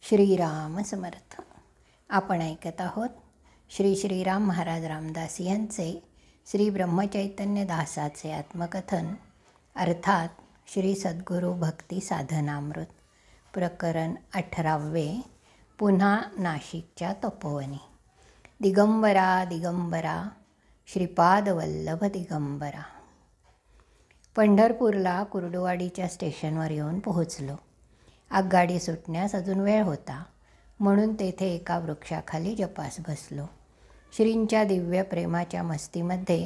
श्रीराम समर्थ. आपण ऐकत आहोत श्री श्रीराम महाराज रामदास यांचे श्री ब्रह्मचैतन्य दासाचे आत्मकथन, अर्थात श्री सद्गुरू भक्ती साधनामृत, प्रकरण 18. पुन्हा नाशिकच्या तपोवनी. दिगंबरा दिगंबरा श्रीपादवल्लभ दिगंबरा. पंढरपूरला कुर्डुवाडीच्या स्टेशनवर येऊन पोहोचलो. आगगाडी सुटण्यास अजून वेळ होता, म्हणून तेथे एका वृक्षाखाली जपास बसलो. श्रींच्या दिव्य प्रेमाच्या मस्तीमध्ये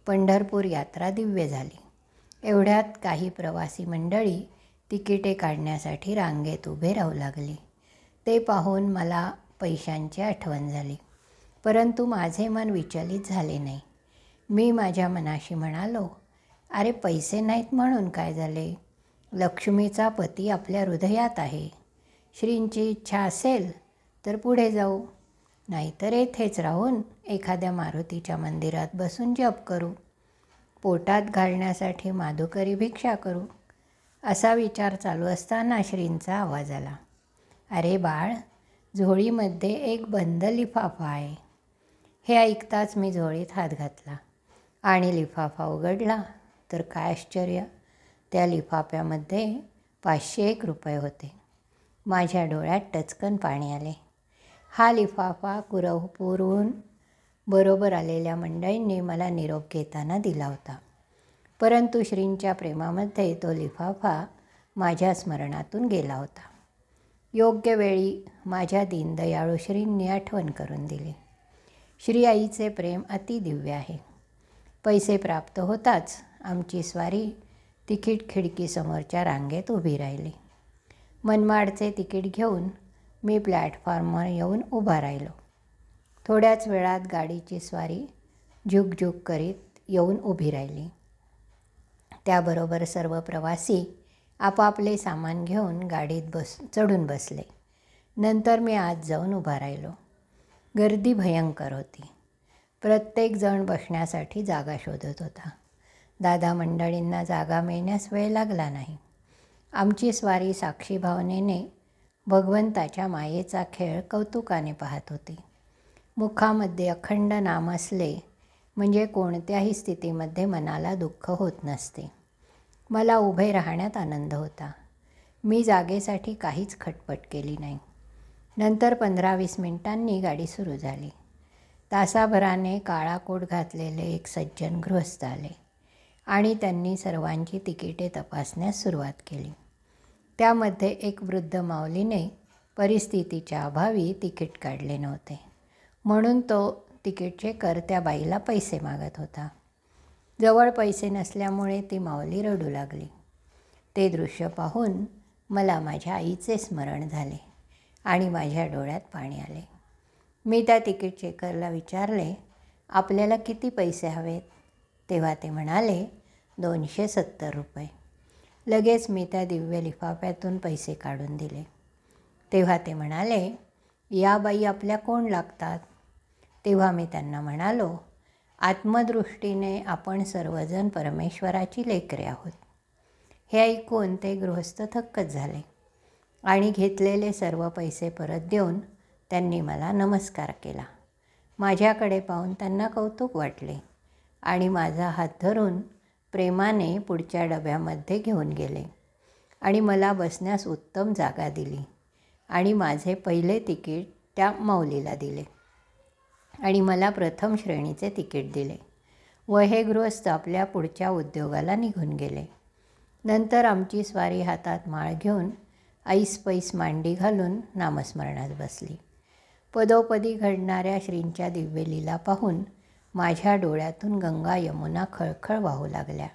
पंढरपूर यात्रा दिव्य झाली. एवढ्यात काही प्रवासी मंडळी तिकिटे काढण्यासाठी रांगेत उभे राहू लागली. ते पाहून मला पैशांची आठवण झाली, परंतु माझे मन विचलित झाले नाही. मी माझ्या मनाशी म्हणालो, अरे पैसे नाहीत म्हणून काय झाले? लक्ष्मीचा पती आपल्या हृदयात आहे. श्रींची इच्छा असेल तर पुढे जाऊ, नाहीतर येथेच राहून एखाद्या मारुतीच्या मंदिरात बसून जप करू, पोटात घालण्यासाठी माधुकरी भिक्षा करू. असा विचार चालू असताना श्रींचा आवाज आला, अरे बाळ, झोळीमध्ये एक बंद लिफाफा आहे. हे ऐकताच मी झोळीत हात घातला आणि लिफाफा उघडला तर काय आश्चर्य, त्या लिफाफ्यामध्ये 501 रुपये होते. माझ्या डोळ्यात टचकन पाणी आले. हा लिफाफा कुरवपूरहून बरोबर आलेल्या मंडळींनी मला निरोप घेताना दिला होता, परंतु श्रींच्या प्रेमामध्ये तो लिफाफा माझ्या स्मरणातून गेला होता. योग्य वेळी माझ्या दीनदयाळू श्रींनी आठवण करून दिली. श्री आईचे प्रेम अतिदिव्य आहे. पैसे प्राप्त होताच आमची स्वारी तिकीट खिडकीसमोरच्या रांगेत उभी राहिली. मनमाडचे तिकीट घेऊन मी प्लॅटफॉर्मवर येऊन उभा राहिलो. थोड्याच वेळात गाडीची स्वारी झुकझुक करीत येऊन उभी राहिली. त्याबरोबर सर्व प्रवासी आपापले सामान घेऊन गाडीत चढून बसले. नंतर मी आत जाऊन उभा राहिलो. गर्दी भयंकर होती. प्रत्येकजण बसण्यासाठी जागा शोधत होता. दादा मंडळींना जागा मिळण्यास वेळ लागला नाही. आमची स्वारी साक्षी भावनेने भगवंताच्या मायेचा खेळ कौतुकाने पाहत होती. मुखामध्ये अखंड नाम असले म्हणजे कोणत्याही स्थितीमध्ये मनाला दुःख होत नसते. मला उभे राहण्यात आनंद होता. मी जागेसाठी काहीच खटपट केली नाही. नंतर 15-20 मिनिटांनी गाडी सुरू झाली. तासाभराने काळा कोट घातलेले एक सज्जन गृहस्थ आले आणि त्यांनी सर्वांची तिकिटे तपासण्यास सुरुवात केली. त्यामध्ये एक वृद्ध माऊलीने परिस्थितीच्या अभावी तिकीट काढले नव्हते, म्हणून तो तिकीट चेकर त्या बाईला पैसे मागत होता. जवळ पैसे नसल्यामुळे ती माऊली रडू लागली. ते दृश्य पाहून मला माझ्या आईचे स्मरण झाले आणि माझ्या डोळ्यात पाणी आले. मी त्या तिकीट चेकरला विचारले, आपल्याला किती पैसे हवेत? तेव्हा ते म्हणाले, 270 रुपये. लगेच मी त्या दिव्य लिफाफ्यातून पैसे काढून दिले. तेव्हा ते म्हणाले, या बाई आपल्या कोण लागतात? तेव्हा मी त्यांना म्हणालो, आत्मदृष्टीने आपण सर्वजण परमेश्वराची लेकरे आहोत. हे ऐकून ते गृहस्थ थक्कच झाले आणि घेतलेले सर्व पैसे परत देऊन त्यांनी मला नमस्कार केला. माझ्याकडे पाहून त्यांना कौतुक वाटले आणि माझा हात धरून प्रेमाने पुढच्या डब्यामध्ये घेऊन गेले आणि मला बसण्यास उत्तम जागा दिली आणि माझे पहिले तिकीट त्या माऊलीला दिले आणि मला प्रथम श्रेणीचे तिकीट दिले व हे गृहस्थ आपल्या पुढच्या उद्योगाला निघून गेले. नंतर आमची स्वारी हातात माळ घेऊन ऐस पैस मांडी घालून नामस्मरणात बसली. पदोपदी घडणाऱ्या श्रींच्या दिव्य लीला पाहून माझ्या डोळ्यातून गंगा यमुना खळखळ वाहू लागल्या.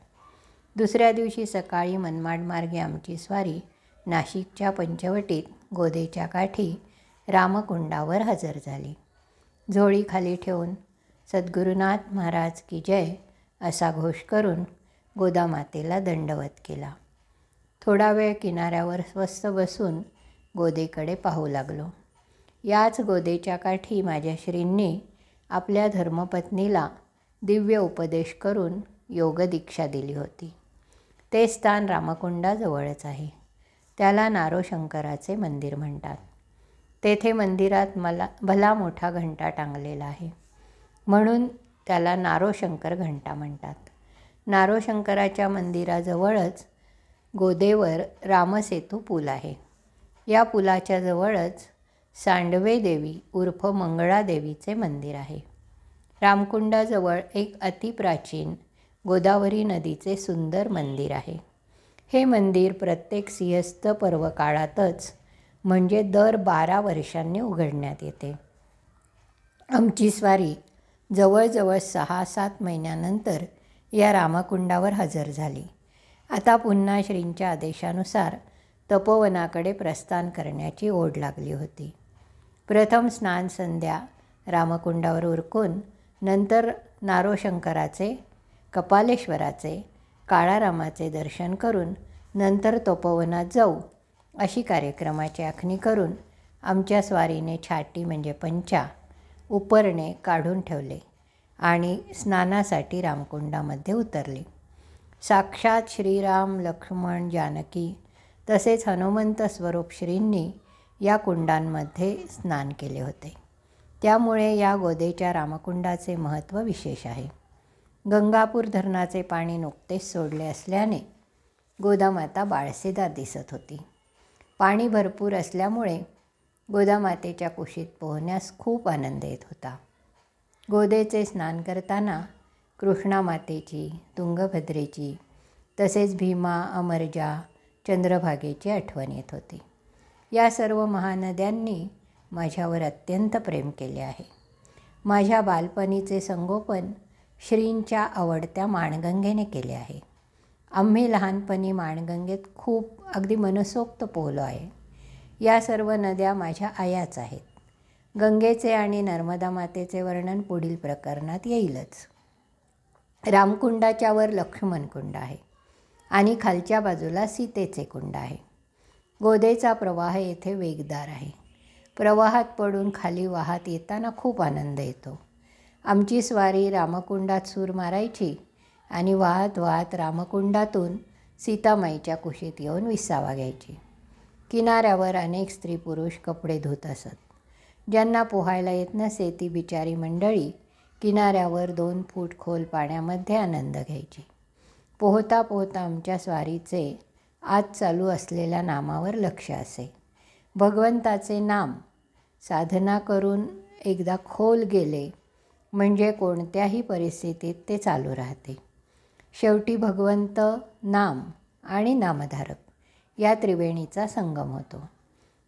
दुसऱ्या दिवशी सकाळी मनमाड मार्गे आमची स्वारी नाशिकच्या पंचवटीत गोदेच्या काठी रामकुंडावर हजर झाली. झोळी खाली ठेवून सद्गुरुनाथ महाराज की जय असा घोष करून गोदामातेला दंडवत केला. थोडा वेळ किनाऱ्यावर स्वस्थ बसून गोदेकडे पाहू लागलो. याच गोदेच्या काठी माझ्या श्रींनी आपल्या धर्मपत्नीला दिव्य उपदेश करून योगदीक्षा दिली होती. ते स्थान रामकुंडाजवळच आहे. त्याला नारोशंकराचे मंदिर म्हणतात. तेथे मंदिरात भला मोठा घंटा टांगलेला आहे, म्हणून त्याला नारोशंकर घंटा म्हणतात. नारोशंकराच्या मंदिराजवळच गोदेवर रामसेतू पूल आहे. या पुलाच्या जवळच सांडवे देवी उर्फ मंगळादेवीचे मंदिर आहे. रामकुंडाजवळ एक अतिप्राचीन गोदावरी नदीचे सुंदर मंदिर आहे. हे मंदिर प्रत्येक सिंहस्थ पर्व काळातच म्हणजे दर 12 वर्षांनी उघडण्यात येते. आमची स्वारी जवळजवळ 6-7 महिन्यानंतर या रामकुंडावर हजर झाली. आता पुन्हा श्रींच्या आदेशानुसार तपोवनाकडे प्रस्थान करण्याची ओढ लागली होती. प्रथम स्नान संध्या रामकुंडावर उरकून नंतर नारोशंकराचे, कपालेश्वराचे, काळारामाचे दर्शन करून नंतर तपोवनात जाऊ अशी कार्यक्रमाची आखणी करून आमच्या स्वारीने छाटी म्हणजे पंचा उपरणे काढून ठेवले आणि स्नानासाठी रामकुंडामध्ये उतरले. साक्षात श्रीराम, लक्ष्मण, जानकी तसेच हनुमंत स्वरूप श्रींनी या कुंडांमध्ये स्नान केले होते. त्यामुळे या गोदेच्या रामकुंडाचे महत्त्व विशेष आहे. गंगापूर धरणाचे पाणी नुकतेच सोडले असल्याने गोदामाता बाळसेदार दिसत होती. पाणी भरपूर असल्यामुळे गोदामातेच्या कुशीत पोहण्यास खूप आनंद येत होता. गोदेचे स्नान करताना कृष्णामातेची, तुंगभद्रेची तसेच भीमा, अमरजा, चंद्रभागेची आठवण येत होती. या सर्व महानद्यांनी माझ्यावर अत्यंत प्रेम केले आहे. माझ्या बालपणीचे संगोपन श्रींच्या आवडत्या माणगंगेने केले आहे. आम्ही लहानपणी माणगंगेत खूप अगदी मनसोक्त पोहलो आहे. या सर्व नद्या माझ्या आयाच आहेत. गंगेचे आणि नर्मदा मातेचे वर्णन पुढील प्रकरणात येईलच. रामकुंडाच्या वर लक्ष्मण कुंड आहे आणि खालच्या बाजूला सीतेचे कुंड आहे. गोदेचा प्रवाह येथे वेगदार आहे. प्रवाहात पडून खाली वाहत येताना खूप आनंद येतो. आमची स्वारी रामकुंडात सूर मारायची आणि वाहत वाहत रामकुंडातून सीतामाईच्या कुशीत येऊन विसावा घ्यायची. किनाऱ्यावर अनेक स्त्री पुरुष कपडे धुत असत. ज्यांना पोहायला येत नसे ती बिचारी मंडळी किनाऱ्यावर 2 फूट खोल पाण्यामध्ये आनंद घ्यायची. पोहता पोहता आमच्या स्वारीचे आज चालू असलेल्या नामावर लक्ष असे. भगवंताचे नाम साधना करून एकदा खोल गेले म्हणजे कोणत्याही परिस्थितीत ते चालू राहते. शेवटी भगवंत, नाम आणि नामधारक या त्रिवेणीचा संगम होतो.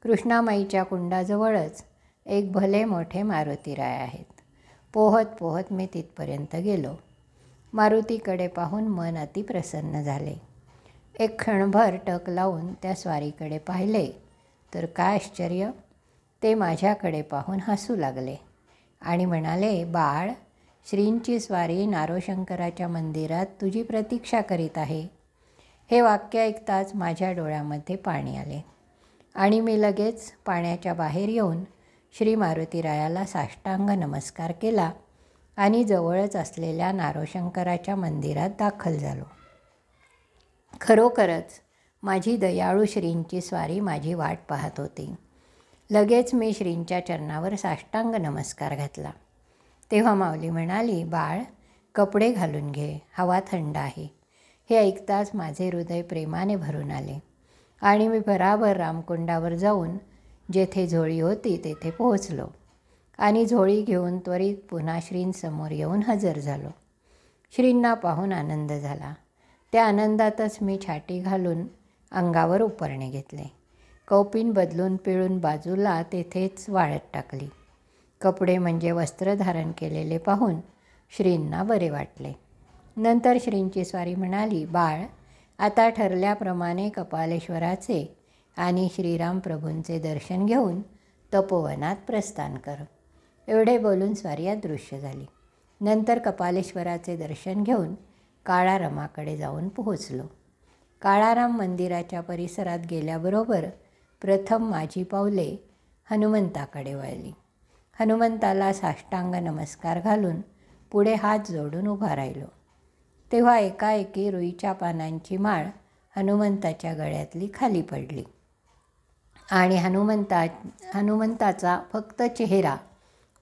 कृष्णामाईच्या कुंडाजवळच एक भले मोठे मारुतीराय आहेत. पोहत पोहत मी तिथपर्यंत गेलो. मारुतीकडे पाहून मन अति प्रसन्न झाले. एक क्षणभर टक लावून त्या स्वारीकडे पाहिले तर काय आश्चर्य, ते माझ्याकडे पाहून हसू लागले आणि म्हणाले, बाळ, श्रींची स्वारी नारोशंकराच्या मंदिरात तुझी प्रतीक्षा करीत आहे. हे वाक्य ऐकताच माझ्या डोळ्यामध्ये पाणी आले आणि मी लगेच पाण्याच्या बाहेर येऊन श्री मारुतीरायाला साष्टांग नमस्कार केला आणि जवळच असलेल्या नारोशंकराच्या मंदिरात दाखल झालो. खरोखरच माझी दयाळू श्रींची स्वारी माझी वाट पाहत होती. लगेच मी श्रींच्या चरणावर साष्टांग नमस्कार घातला. तेव्हा माऊली म्हणाली, बाळ, कपडे घालून घे, हवा थंड आहे. हे ऐकताच माझे हृदय प्रेमाने भरून आले आणि मी भराभर रामकुंडावर जाऊन जेथे झोळी होती तेथे पोहोचलो आणि झोळी घेऊन त्वरित पुन्हा श्रींसमोर येऊन हजर झालो. श्रींना पाहून आनंद झाला. त्या आनंदातच मी छाटी घालून अंगावर उपरणे घेतले. कौपीन बदलून पिळून बाजूला तेथेच वाळत टाकली. कपडे म्हणजे वस्त्र धारण केलेले पाहून श्रींना बरे वाटले. नंतर श्रींची स्वारी म्हणाली, बाळ, आता ठरल्याप्रमाणे कपालेश्वराचे आणि श्रीराम प्रभूंचे दर्शन घेऊन तपोवनात प्रस्थान कर. एवढे बोलून स्वारी अदृश्य झाली. नंतर कपालेश्वराचे दर्शन घेऊन काळारामाकडे जाऊन पोहोचलो. काळाराम मंदिराच्या परिसरात गेल्याबरोबर प्रथम माझी पावले हनुमंताकडे वळली. हनुमंताला साष्टांग नमस्कार घालून पुढे हात जोडून उभा राहिलो. तेव्हा एकाएकी रुईच्या पानांची माळ हनुमंताच्या गळ्यातली खाली पडली आणि हनुमंताचा फक्त चेहरा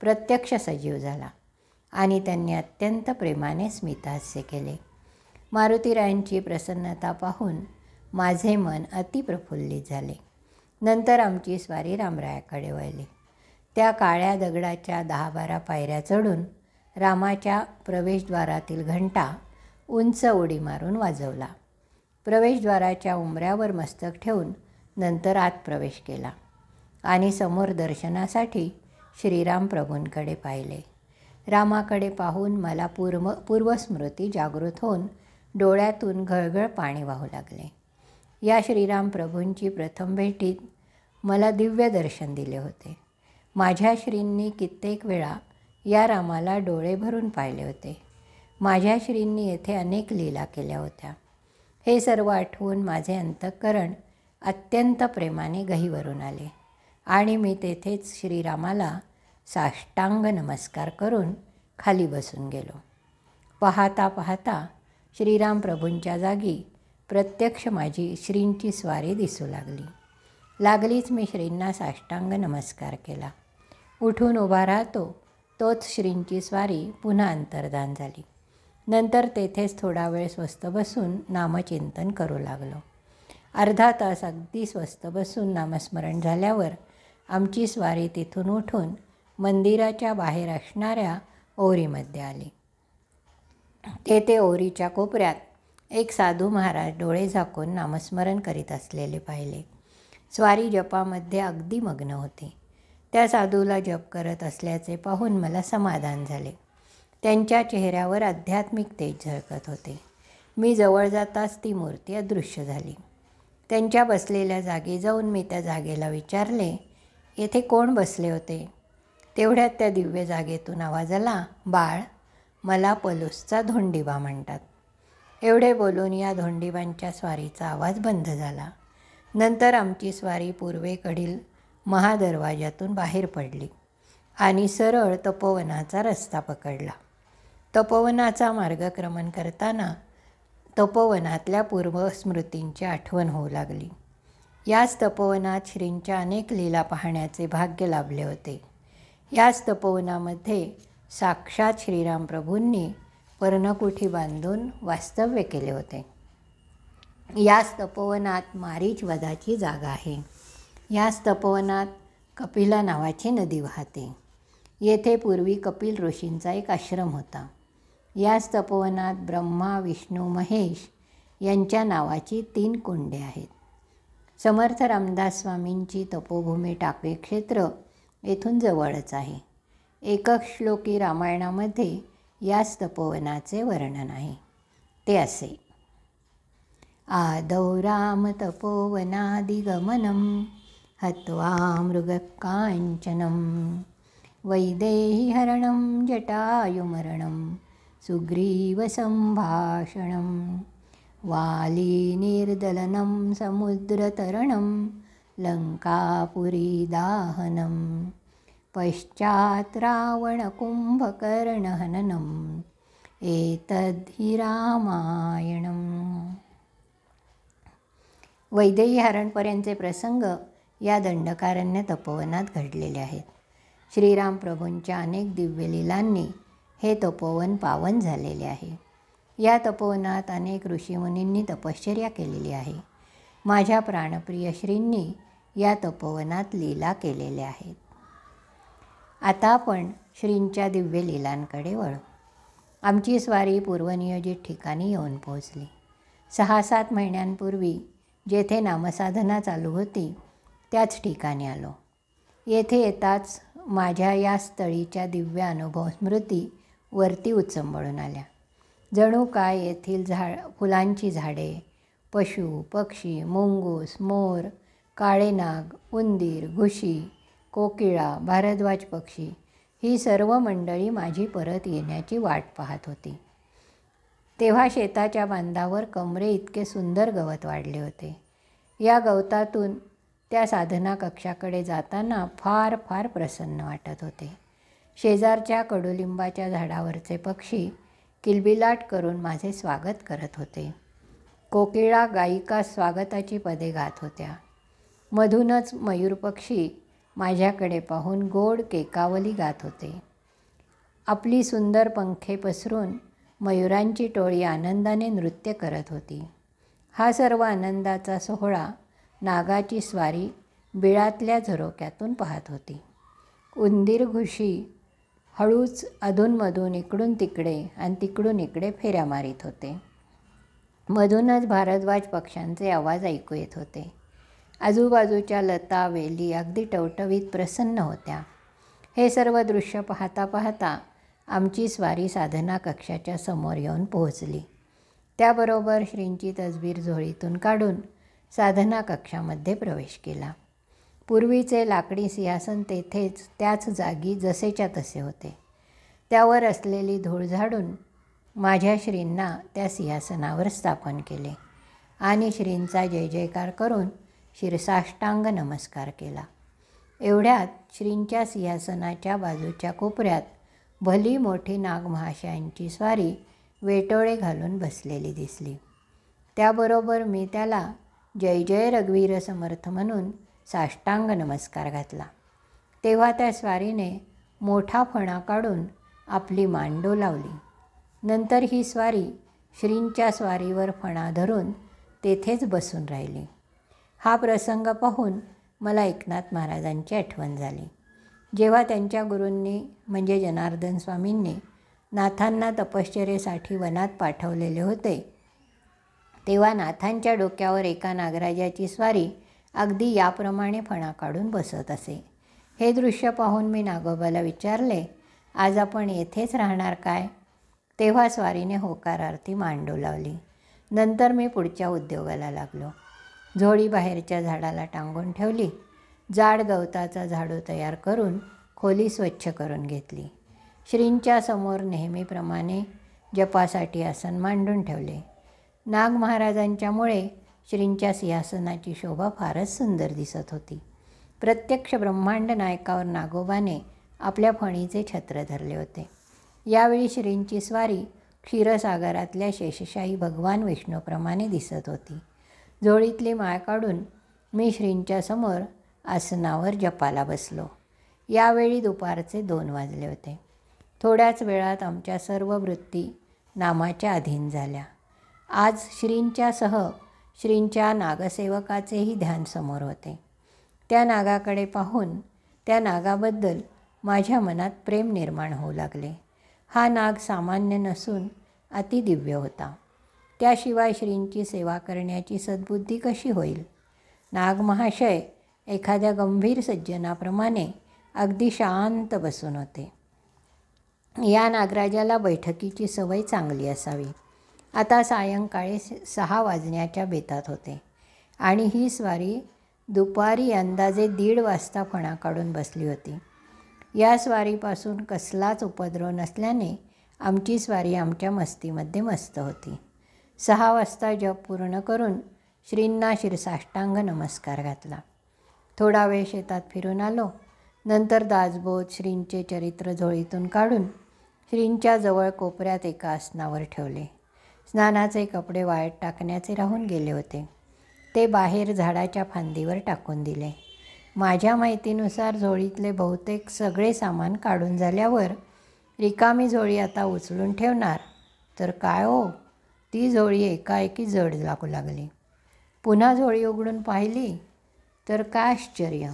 प्रत्यक्ष सजीव झाला आणि त्यांनी अत्यंत प्रेमाने स्मितहास्य केले. मारुतीरायांची प्रसन्नता पाहून माझे मन अतिप्रफुल्लित झाले. नंतर आमची स्वारी रामरायाकडे वळली. त्या काळ्या दगडाच्या 10-12 पायऱ्या चढून रामाच्या प्रवेशद्वारातील घंटा उंच उडी मारून वाजवला. प्रवेशद्वाराच्या उंबऱ्यावर मस्तक ठेवून नंतर आत प्रवेश केला आणि समोर दर्शनासाठी श्रीराम प्रभूंकडे पाहिले. रामाकडे पाहून मला पूर्वस्मृती जागृत होऊन डोळ्यातून घळघळ पाणी वाहू लागले. या श्रीराम प्रभूंची प्रथम भेटीत मला दिव्य दर्शन दिले होते. माझ्या श्रींनी कित्येक वेळा या रामाला डोळे भरून पाहिले होते. माझ्या श्रींनी येथे अनेक लीला केल्या होत्या. हे सर्व आठवून माझे अंतःकरण अत्यंत प्रेमाने गहिवरून आले आणि मी तेथेच श्रीरामाला साष्टांग नमस्कार करून खाली बसून गेलो. पाहता पाहता श्रीराम प्रभूंच्या जागी प्रत्यक्ष माझी श्रींची स्वारी दिसू लागलीच मी श्रींना साष्टांग नमस्कार केला. उठून उभा राहतो तोच श्रींची स्वारी पुन्हा अंतर्धान झाली. नंतर तेथेच थोडा वेळ स्वस्थ बसून नामचिंतन करू लागलो. अर्धा तास अगदी स्वस्थ बसून नामस्मरण झाल्यावर आमची स्वारी तिथून उठून मंदिराच्या बाहेर असणाऱ्या ओरीमध्ये आली. तेथे ओरीच्या कोपऱ्यात एक साधू महाराज डोळे झाकून नामस्मरण करीत असलेले पाहिले. स्वारी जपामध्ये अगदी मग्न होती. त्या साधूला जप करत असल्याचे पाहून मला समाधान झाले. त्यांच्या चेहऱ्यावर आध्यात्मिक तेज झळकत होते. मी जवळ जाताच ती मूर्ती अदृश्य झाली. त्यांच्या बसलेल्या जागी जाऊन मी त्या जागेला विचारले, येथे कोण बसले होते? तेवढ्यात त्या दिव्य जागेतून आवाज आला, बाळ, मला पलूसचा धोंडीबा म्हणतात. एवढे बोलून या धोंडीबांच्या स्वारीचा आवाज बंद झाला. नंतर आमची स्वारी पूर्वेकडील महादरवाज्यातून बाहेर पडली आणि सरळ तपोवनाचा रस्ता पकडला. तपोवनाचा मार्गक्रमण करताना तपोवनातल्या पूर्वस्मृतींची आठवण होऊ लागली. याच तपोवनात श्रींच्या अनेक लीला पाहण्याचे भाग्य लाभले होते. याच तपोवनामध्ये साक्षात श्रीराम प्रभूंनी पर्णकुठी बांधून वास्तव्य केले होते. याच तपोवनात मारीच वधाची जागा आहे. याच तपोवनात कपिला नावाची नदी वाहते. येथे पूर्वी कपिल ऋषींचा एक आश्रम होता. याच तपोवनात ब्रह्मा, विष्णू, महेश यांच्या नावाची 3 कुंडे आहेत. समर्थ रामदास स्वामींची तपोभूमी टाकळी क्षेत्र येथून जवळच आहे. एकक श्लोकी रामायणामध्ये याच तपोवनाचे वर्णन आहे. ते असे, आदौ राम तपोवनादिगमनं हत्वा मृगकाञ्चनं वैदेहीहरणं जटायुमरणं सुग्रीवसम्भाषणं वालीनिर्दलनं समुद्रतरणं लङ्कापुरीदाहनं पश्चात् रावणकुम्भकर्णहननम् एतद्धि रामायणम्. वैदेही हरणपर्यंतचे प्रसंग या दंडकारण्य तपोवनात घडलेले आहेत. श्रीराम प्रभूंच्या अनेक दिव्यलीलांनी हे तपोवन पावन झालेले आहे. या तपोवनात अनेक ऋषीमुनींनी तपश्चर्या केलेली आहे. माझ्या प्राणप्रिय श्रींनी या तपोवनात लीला केलेल्या आहेत. आता आपण श्रींच्या दिव्य लीलांकडे वळू. आमची स्वारी पूर्वनियोजित ठिकाणी येऊन पोहोचली. 6-7 महिन्यांपूर्वी जेथे नामसाधना चालू होती त्याच ठिकाणी आलो. येथे येताच माझ्या या स्थळीच्या दिव्य अनुभव स्मृती वरती उचंबळून आल्या. जणू काय येथील फुलांची झाडे, पशु, पक्षी, मुंगूस, मोर, काळे नाग, उंदीर, घुशी, कोकिळा, भारद्वाज पक्षी ही सर्व मंडळी माझी परत येण्याची वाट पाहत होती. तेव्हा शेताच्या बांधावर कमरे इतके सुंदर गवत वाढले होते. या गवतातून त्या साधना कक्षाकडे जाताना फार फार प्रसन्न वाटत होते. शेजारच्या कडुलिंबाच्या झाडावरचे पक्षी किलबिलाट करून माझे स्वागत करत होते. कोकिळा गायिका स्वागताची पदे गात होत्या. मधूनच मयूरपक्षी माझ्याकडे पाहून गोड केकावली गात होते. आपली सुंदर पंखे पसरून मयुरांची टोळी आनंदाने नृत्य करत होती. हा सर्व आनंदाचा सोहळा नागाची स्वारी बिळातल्या झरोक्यातून पाहत होती. उंदीर घुशी हळूच अधूनमधून इकडून तिकडे आणि तिकडून इकडे फेऱ्या मारीत होते. मधूनच भारद्वाज पक्ष्यांचे आवाज ऐकू येत होते. आजूबाजूच्या लता वेली अगदी टवटवीत प्रसन्न होत्या. हे सर्व दृश्य पाहता पाहता आमची स्वारी साधना कक्षाच्या समोर येऊन पोहोचली. त्याबरोबर श्रींची तसबीर झोळीतून काढून साधना कक्षामध्ये प्रवेश केला. पूर्वीचे लाकडी सिंहासन तेथेच त्याच जागी जसेच्या तसे होते. त्यावर असलेली धूळ झाडून माझ्या श्रींना त्या सिंहासनावर स्थापन केले आणि श्रींचा जय जयकार करून शिरसाष्टांग नमस्कार केला. एवढ्यात श्रींच्या सिंहासनाच्या बाजूच्या कोपऱ्यात भली मोठी नागमहाशयांची स्वारी वेटोळे घालून बसलेली दिसली. त्याबरोबर मी त्याला जय जय रघुवीर समर्थ म्हणून साष्टांग नमस्कार घातला. तेव्हा त्या स्वारीने मोठा फणा काढून आपली मान डोलावली. नंतर ही स्वारी श्रींच्या स्वारीवर फणा धरून तेथेच बसून राहिली. हा प्रसंग पाहून मला एकनाथ महाराजांची आठवण झाली. जेव्हा त्यांच्या गुरूंनी म्हणजे जनार्दन स्वामींनी नाथांना तपश्चर्येसाठी वनात पाठवलेले होते, तेव्हा नाथांच्या डोक्यावर एका नागराजाची स्वारी अगदी याप्रमाणे फणा काढून बसत असे. हे दृश्य पाहून मी नागोबाला विचारले, आज आपण येथेच राहणार काय? तेव्हा स्वारीने होकारार्थी मान डोलावली. नंतर मी पुढच्या उद्योगाला लागलो. झोळी बाहेरच्या झाडाला टांगून ठेवली. जाड गवताचा झाडू तयार करून खोली स्वच्छ करून घेतली. श्रींच्या समोर नेहमीप्रमाणे जपासाठी आसन मांडून ठेवले. नाग महाराजांच्यामुळे श्रींच्या सिंहासनाची शोभा फारच सुंदर दिसत होती. प्रत्यक्ष ब्रह्मांड नायकावर नागोबाने आपल्या फणीचे छत्र धरले होते. यावेळी श्रींची स्वारी क्षीरसागरातल्या शेषशाही भगवान विष्णूप्रमाणे दिसत होती. झोळीतली माळ काढून मी श्रींच्या समोर आसनावर जपाला बसलो. यावेळी दुपारचे 2 वाजले होते. थोड्याच वेळात आमच्या सर्व वृत्ती नामाच्या अधीन झाल्या. आज श्रींच्या नागसेवकाचेही ध्यान समोर होते. त्या नागाकडे पाहून त्या नागाबद्दल माझ्या मनात प्रेम निर्माण होऊ लागले. हा नाग सामान्य नसून अतिदिव्य होता. त्याशिवाय श्रींची सेवा करण्याची सद्बुद्धी कशी होईल? नागमहाशय एखाद्या गंभीर सज्जनाप्रमाणे अगदी शांत बसून होते. या नागराजाला बैठकीची सवय चांगली असावी. आता सायंकाळी 6 वाजण्याच्या बेतात होते आणि ही स्वारी दुपारी अंदाजे 1:30 वाजता फणा काढून बसली होती. या स्वारीपासून कसलाच उपद्रव नसल्याने आमची स्वारी आमच्या मस्तीमध्ये मस्त होती. 6 वाजता जप पूर्ण करून श्रींना शिरसाष्टांग नमस्कार घातला. थोडा वेळ शेतात फिरून आलो. नंतर दासबोध श्रींचे चरित्र झोळीतून काढून श्रींच्या जवळ कोपऱ्यात एका आसनावर ठेवले. स्नानाचे कपडे वाळत टाकण्याचे राहून गेले होते. ते बाहेर झाडाच्या फांदीवर टाकून दिले. माझ्या माहितीनुसार झोळीतले बहुतेक सगळे सामान काढून झाल्यावर रिकामी झोळी आता उचलून ठेवणार तर काय हो, ती झोळी एकाएकी जड लागू लागली. पुन्हा झोळी उघडून पाहिली तर काय आश्चर्य,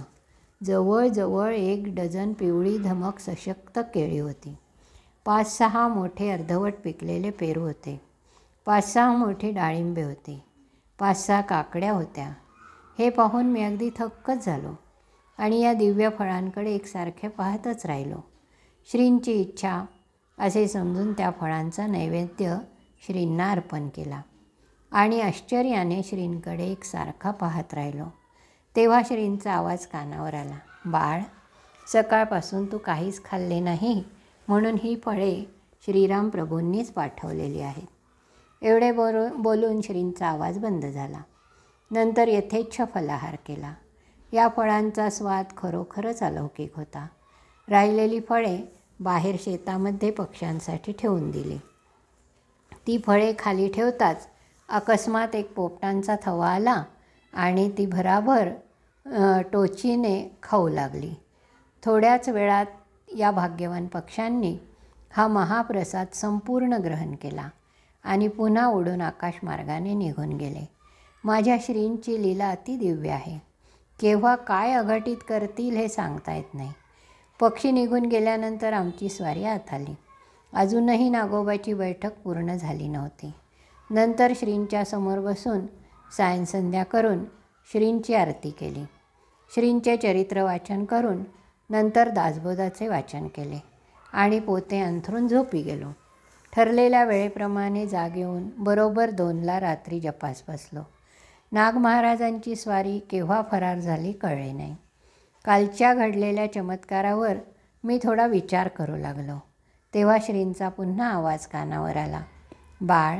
जवळजवळ 1 डझन पिवळी धमक सशक्त केळी होती. 5-6 मोठे अर्धवट पिकलेले पेरू होते. 5-6 मोठी डाळिंबे होती. 5-6 काकड्या होत्या. हे पाहून मी अगदी थक्कच झालो आणि या दिव्य फळांकडे एकसारखे पाहतच राहिलो. श्रींची इच्छा असे समजून त्या फळांचा नैवेद्य श्रींना अर्पण केला आणि आश्चर्याने श्रींकडे एकसारखा पाहत राहिलो. तेव्हा श्रींचा आवाज कानावर आला, बाळ, सकाळपासून तू काहीच खाल्ले नाही म्हणून ही फळे श्रीराम प्रभूंनीच पाठवलेली आहेत. एवढे बोलून श्रींचा आवाज बंद झाला. नंतर यथेच्छ फलाहार केला. या फळांचा स्वाद खरोखरच अलौकिक होता. राहिलेली फळे बाहेर शेतामध्ये पक्ष्यांसाठी ठेवून दिली. ती फळे खाली ठेवताच अकस्मात एक पोपटांचा थवा आला आणि ती भराभर टोचीने खाऊ लागली. थोड्याच वेळात या भाग्यवान पक्ष्यांनी हा महाप्रसाद संपूर्ण ग्रहण केला आणि पुन्हा उडून आकाशमार्गाने निघून गेले. माझ्या श्रींची लीला अतिदिव्य आहे. केव्हा काय अघटित करतील हे सांगता येत नाही. पक्षी निघून गेल्यानंतर आमची स्वारी आत आली. अजूनही नागोबाची बैठक पूर्ण झाली नव्हती. नंतर श्रींच्या समोर बसून सायंसंध्या करून श्रींची आरती केली. श्रींचे चरित्र वाचन करून नंतर दासबोधाचे वाचन केले आणि पोते अंथरून झोपी गेलो. ठरलेल्या वेळेप्रमाणे जाग येऊन बरोबर 2ला रात्री जपास बसलो. नाग महाराजांची स्वारी केव्हा फरार झाली कळले नाही. कालच्या घडलेल्या चमत्कारावर मी थोडा विचार करू लागलो. तेव्हा श्रींचा पुन्हा आवाज कानावर आला. बाळ,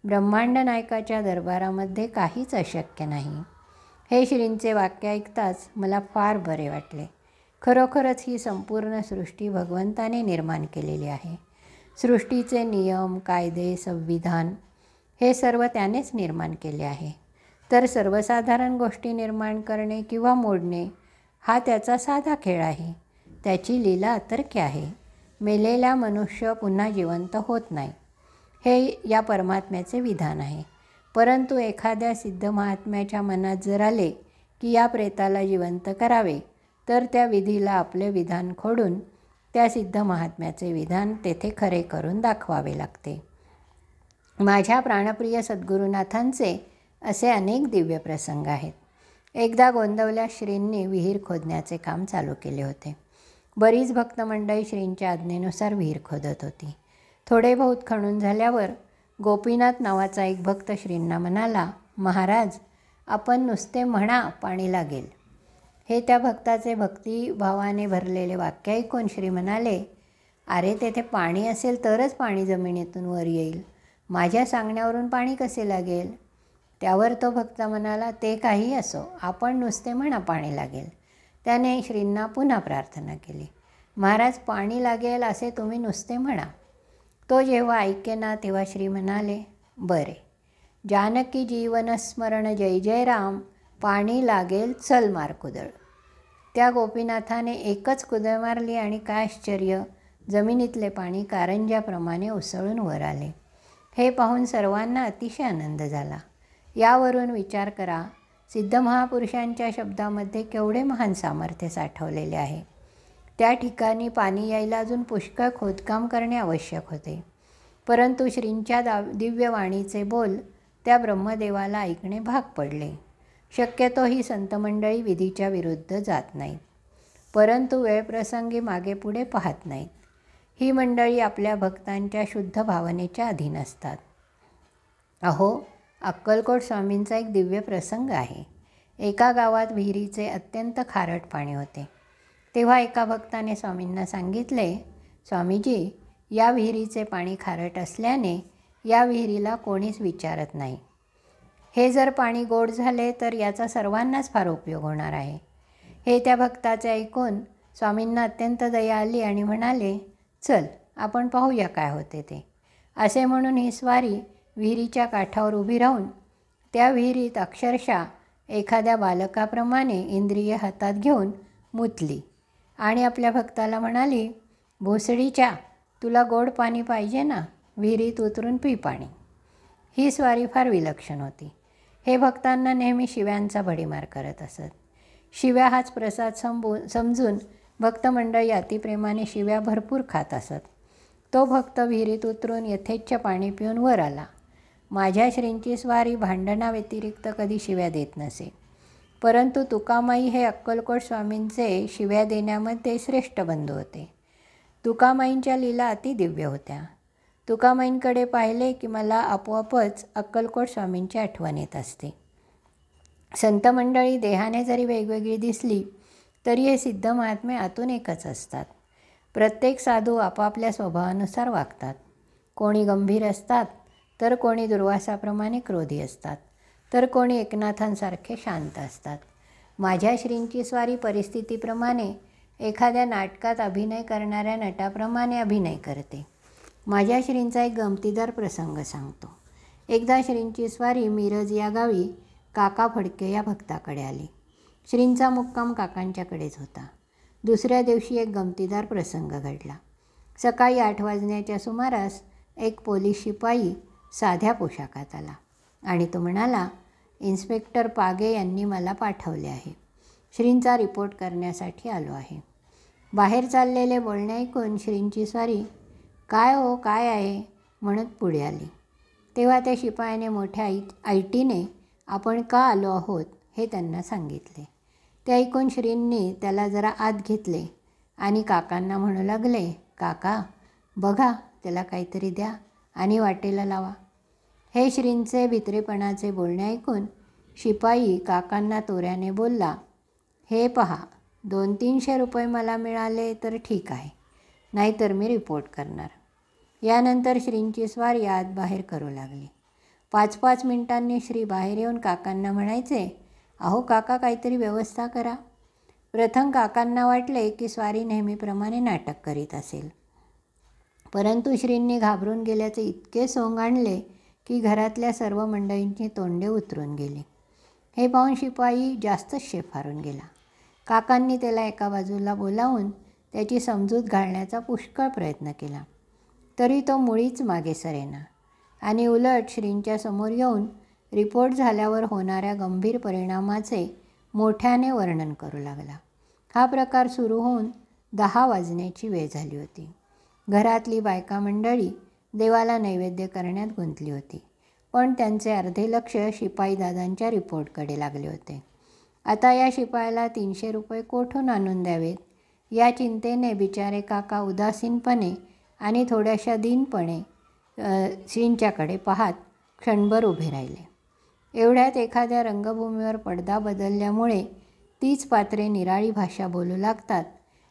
ब्रह्मांड नायकाच्या दरबारामध्ये काहीच अशक्य नाही. हे श्रींचे वाक्य ऐकताच मला फार बरे वाटले. खरोखरच ही संपूर्ण सृष्टी भगवंताने निर्माण केलेली आहे. सृष्टीचे नियम, कायदे, संविधान हे सर्व त्यानेच निर्माण केले आहे. तर सर्वसाधारण गोष्टी निर्माण करणे किंवा मोडणे हा त्याचा साधा खेळ आहे. त्याची लीला अतर्क्य आहे. मेलेला मनुष्य पुन्हा जिवंत होत नाही, हे या परमात्म्याचे विधान आहे. परंतु एखाद्या सिद्ध महात्म्याच्या मनात जर आले की या प्रेताला जिवंत करावे, तर त्या विधीला आपले विधान खोडून त्या सिद्ध महात्म्याचे विधान तेथे खरे करून दाखवावे लागते. माझ्या प्राणप्रिय सद्गुरुनाथांचे असे अनेक दिव्य प्रसंग आहेत. एकदा गोंदवल्या श्रींनी विहीर खोदण्याचे काम चालू केले होते. बरीच भक्तमंडळी श्रींच्या आज्ञेनुसार विहीर खोदत होती. थोडे बहुत खणून झाल्यावर गोपीनाथ नावाचा एक भक्त श्रींना म्हणाला, महाराज, आपण नुसते म्हणा पाणी लागेल. हे त्या भक्ताचे भक्तिभावाने भरलेले वाक्य ऐकून श्री म्हणाले, अरे तेथे पाणी असेल तरच पाणी जमिनीतून वर येईल. माझ्या सांगण्यावरून पाणी कसे लागेल? त्यावर तो भक्त म्हणाला, ते काही असो, आपण नुसते म्हणा पाणी लागेल. त्याने श्रींना पुन्हा प्रार्थना केली, महाराज पाणी लागेल असे तुम्ही नुसते म्हणा. तो जेव्हा ऐकेना तेव्हा श्री म्हणाले, बरे, जानकी जीवन स्मरण जय जय राम, पाणी लागेल चल मार कुदळ. त्या गोपीनाथाने एकच कुदळ मारली आणि काय आश्चर्य, जमिनीतले पाणी कारंज्याप्रमाणे उसळून वर आले. हे पाहून सर्वांना अतिशय आनंद झाला. यावरून विचार करा, सिद्ध महापुरुषांच्या शब्दामध्ये केवढे महान सामर्थ्य साठवलेले आहे. त्या ठिकाणी पाणी यायला अजून पुष्कळ खोदकाम करणे आवश्यक होते. परंतु श्रींच्या दिव्य वाणीचे बोल त्या ब्रह्मदेवाला ऐकणे भाग पडले. शक्यतो ही संतमंडळी विधीच्या विरुद्ध जात नाहीत, परंतु वेळप्रसंगी मागे पुढे पाहत नाहीत. ही मंडळी आपल्या भक्तांच्या शुद्ध भावनेच्या अधीन असतात. अहो, अक्कलकोट स्वामींचा एक दिव्य प्रसंग आहे. एका गावात विहिरीचे अत्यंत खारट पाणी होते. तेव्हा एका भक्ताने स्वामींना सांगितले, स्वामीजी, या विहिरीचे पाणी खारट असल्याने या विहिरीला कोणीच विचारत नाही. हे जर पाणी गोड झाले तर याचा सर्वांनाच फार उपयोग होणार आहे. हे त्या भक्ताचे ऐकून स्वामींना अत्यंत दया आली आणि म्हणाले, चल आपण पाहूया काय होते ते. असे म्हणून ही स्वारी विहिरीच्या काठावर उभी राहून त्या विहिरीत अक्षरशः एखाद्या बालकाप्रमाणे इंद्रिय हातात घेऊन मुतली आणि आपल्या भक्ताला म्हणाली, भोसडीच्या, तुला गोड पाणी पाहिजे ना, विहिरीत उतरून पी पाणी. ही स्वारी फार विलक्षण होती. हे भक्तांना नेहमी शिव्यांचा भडीमार करत असत. शिव्या हाच प्रसाद समजून भक्तमंडळी अतिप्रेमाने शिव्या भरपूर खात असत. तो भक्त विहिरीत उतरून यथेच्छ पाणी पिऊन वर आला. माझ्या श्रींची स्वारी भांडणाव्यतिरिक्त कधी शिव्या देत नसे. परंतु तुकामाई हे अक्कलकोट स्वामींचे शिव्या देण्यामध्ये श्रेष्ठ बंधू होते. तुकामाईंच्या लीला अतिदिव्य होत्या. तुकामाईंकडे पाहिले की मला आपोआपच अक्कलकोट स्वामींची आठवण येत असते. संत मंडळी देहाने जरी वेगवेगळी दिसली तरी हे सिद्ध महात्मे आतून एकच असतात. प्रत्येक साधू आपापल्या स्वभावानुसार वागतात. कोणी गंभीर असतात, तर कोणी दुर्वासाप्रमाणे क्रोधी असतात, तर कोणी एकनाथांसारखे शांत असतात. माझ्या श्रींची स्वारी परिस्थितीप्रमाणे एखाद्या नाटकात अभिनय करणाऱ्या नटाप्रमाणे अभिनय करते. माझ्या श्रींचा एक गमतीदार प्रसंग सांगतो. एकदा श्रींची स्वारी मिरज या गावी काका फडके या भक्ताकडे आली. श्रींचा मुक्काम काकांच्याकडेच होता. दुसऱ्या दिवशी एक गमतीदार प्रसंग घडला. सकाळी 8 वाजण्याच्या सुमारास एक पोलीस शिपाई साध्या पोशाखात आला आणि तो म्हणाला, इन्स्पेक्टर पागे यांनी मला पाठवले आहे. श्रींचा रिपोर्ट करण्यासाठी आलो आहे. बाहेर चाललेले बोलणे ऐकून श्रींची स्वारी काय हो काय आहे म्हणत पुढे आली. तेव्हा त्या शिपायाने मोठ्या ऐटीने आपण का आलो आहोत हे त्यांना सांगितले. ते ऐकून श्रींनी त्याला जरा आत घेतले आणि काकांना म्हणू लागले, काका बघा त्याला काहीतरी द्या आणि वाटेला लावा. हे श्रींचे भित्रेपणाचे बोलणे ऐकून शिपाई काकांना तोऱ्याने बोलला, हे पहा 200-300 रुपये मला मिळाले तर ठीक आहे, नाहीतर मी रिपोर्ट करणार. यानंतर श्रींची स्वारी आत बाहेर करू लागली. 5-5 मिनिटांनी श्री बाहेर येऊन काकांना म्हणायचे, अहो काका काहीतरी व्यवस्था करा. प्रथम काकांना वाटले की स्वारी नेहमीप्रमाणे नाटक करीत असेल, परंतु श्रींनी घाबरून गेल्याचे इतके सोंग आणले की घरातल्या सर्व मंडळींची तोंडे उतरून गेली. हे पाहून शिपाई जास्तच शेफारून गेला. काकांनी त्याला एका बाजूला बोलावून त्याची समजूत घालण्याचा पुष्कळ प्रयत्न केला, तरी तो मुळीच मागे सरेना आणि उलट श्रींच्या समोर येऊन रिपोर्ट झाल्यावर होणाऱ्या गंभीर परिणामाचे मोठ्याने वर्णन करू लागला. हा प्रकार सुरू होऊन 10 वाजण्याची वेळ झाली होती. घरातली बायका मंडळी देवाला नैवेद्य करण्यात गुंतली होती, पण त्यांचे अर्धे लक्ष शिपाईदादांच्या रिपोर्टकडे लागले होते. आता या शिपायाला 300 रुपये कोठून आणून द्यावेत या चिंतेने बिचारे काका उदासीनपणे आणि थोड्याशा दीनपणे श्रींच्याकडे पाहत क्षणभर उभे राहिले. एवढ्यात एखाद्या रंगभूमीवर पडदा बदलल्यामुळे तीच पात्रे निराळी भाषा बोलू लागतात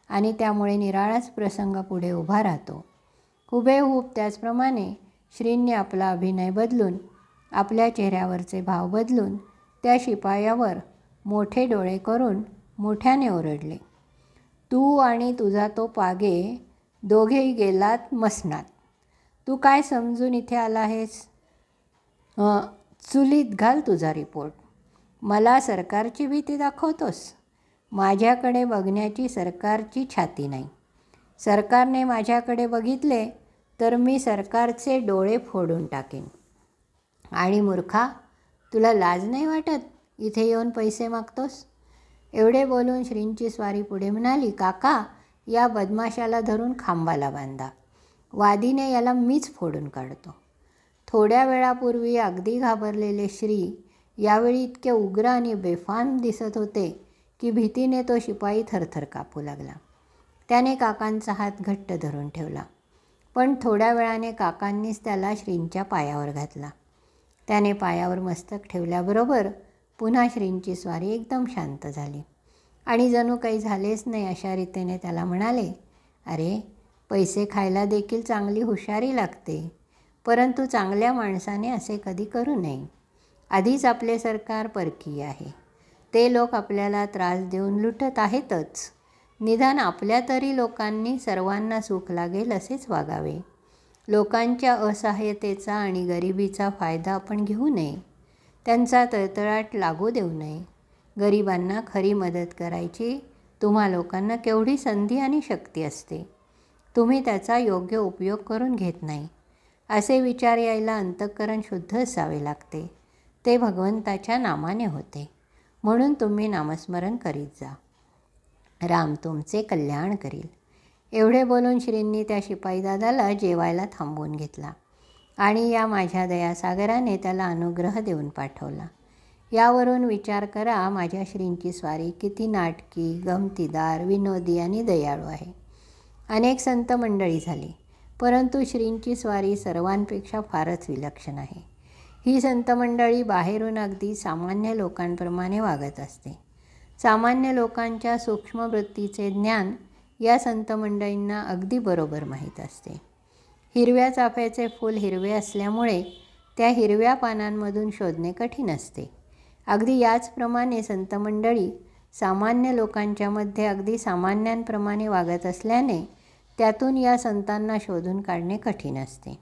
आणि त्यामुळे निराळाच प्रसंग पुढे उभा राहतो. हुबेहूब त्याचप्रमाणे श्रींनी आपला अभिनय बदलून, आपल्या चेहऱ्यावरचे भाव बदलून त्या शिपायावर मोठे डोळे करून मोठ्याने ओरडले, तू आणि तुझा तो पागे दोघेही गेलात मसनात. तू काय समजून इथे आला आहेस? चुलीत घाल तुझा रिपोर्ट. मला सरकारची भीती दाखवतोस? माझ्याकडे बघण्याची सरकारची छाती नाही. सरकारने माझ्याकडे बघितले तर मी सरकारचे डोळे फोडून टाकेन. आणि मूर्खा, तुला लाज नाही वाटत इथे येऊन पैसे मागतोस? एवढे बोलून श्रींची स्वारी पुढे म्हणाली, काका या बदमाशाला धरून खांबाला बांधा. वादीने याला मीच फोडून काढतो. थोड्या वेळापूर्वी अगदी घाबरलेले श्री यावेळी इतके उग्र आणि बेफाम दिसत होते की भीतीने तो शिपाई थरथर कापू लागला. त्याने काकांचा हात घट्ट धरून ठेवला, पण थोड्या वेळाने काकांनीच त्याला श्रींच्या पायावर घातला. त्याने पायावर मस्तक ठेवल्याबरोबर पुन्हा श्रींची स्वारी एकदम शांत झाली आणि जणू काही झालेच नाही अशा रीतीने त्याला म्हणाले, अरे पैसे खायला देखील चांगली हुशारी लागते, परंतु चांगल्या माणसाने असे कधी करू नये. आधीच आपले सरकार परकीय आहे. ते लोक आपल्याला त्रास देऊन लुटत आहेतच. निदान आपल्या तरी लोकांनी सर्वांना सुख लागेल असेच वागावे. लोकांच्या असहाय्यतेचा आणि गरिबीचा फायदा आपण घेऊ नये. त्यांचा तळतळाट लागू देऊ नये. गरिबांना खरी मदत करायची तुम्हा लोकांना केवढी संधी आणि शक्ती असते. तुम्ही त्याचा योग्य उपयोग करून घेत नाही. असे विचार यायला अंतःकरण शुद्ध असावे लागते. ते भगवंताच्या नामाने होते. म्हणून तुम्ही नामस्मरण करीत जा. राम तुमचे कल्याण करील. एवढे बोलून श्रींनी त्या शिपाईदादाला जेवायला थांबवून घेतला आणि या माझ्या दयासागराने त्याला अनुग्रह देऊन पाठवला. यावरून विचार करा माझ्या श्रींची स्वारी किती नाटकी, गमतीदार, विनोदी आणि दयाळू आहे. अनेक संत मंडळी झाली, परंतु श्रींची स्वारी सर्वांपेक्षा फारच विलक्षण आहे. ही संत मंडळी बाहेरून अगदी सामान्य लोकांप्रमाणे वागत असते. सामान्य लोकांच्या सूक्ष्म वृत्तीचे ज्ञान या संत मंडळींना अगदी बरोबर माहीत असते. हिरव्या चाफ्याचे फूल हिरवे असल्यामुळे त्या हिरव्या पानांमधून शोधणे कठीण असते. अगदी याचप्रमाणे संत मंडळी सामान्य लोकांच्या मध्ये अगदी सामान्यांप्रमाणे वागत असल्याने त्यातून या संतांना शोधून काढणे कठीण असते.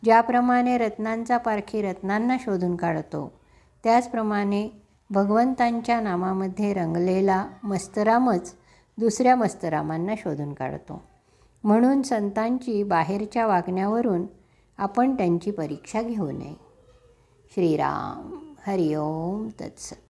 ज्याप्रमाणे रत्नांचा पारखी रत्नांना शोधून काढतो, त्याचप्रमाणे भगवंतांच्या नामामध्ये रंगलेला मस्तरामच दुसऱ्या मस्तरामांना शोधून काढतो. म्हणून संतांची बाहेरच्या वागण्यावरून आपण त्यांची परीक्षा घेऊ नये. श्रीराम. हरिओम तत्सत.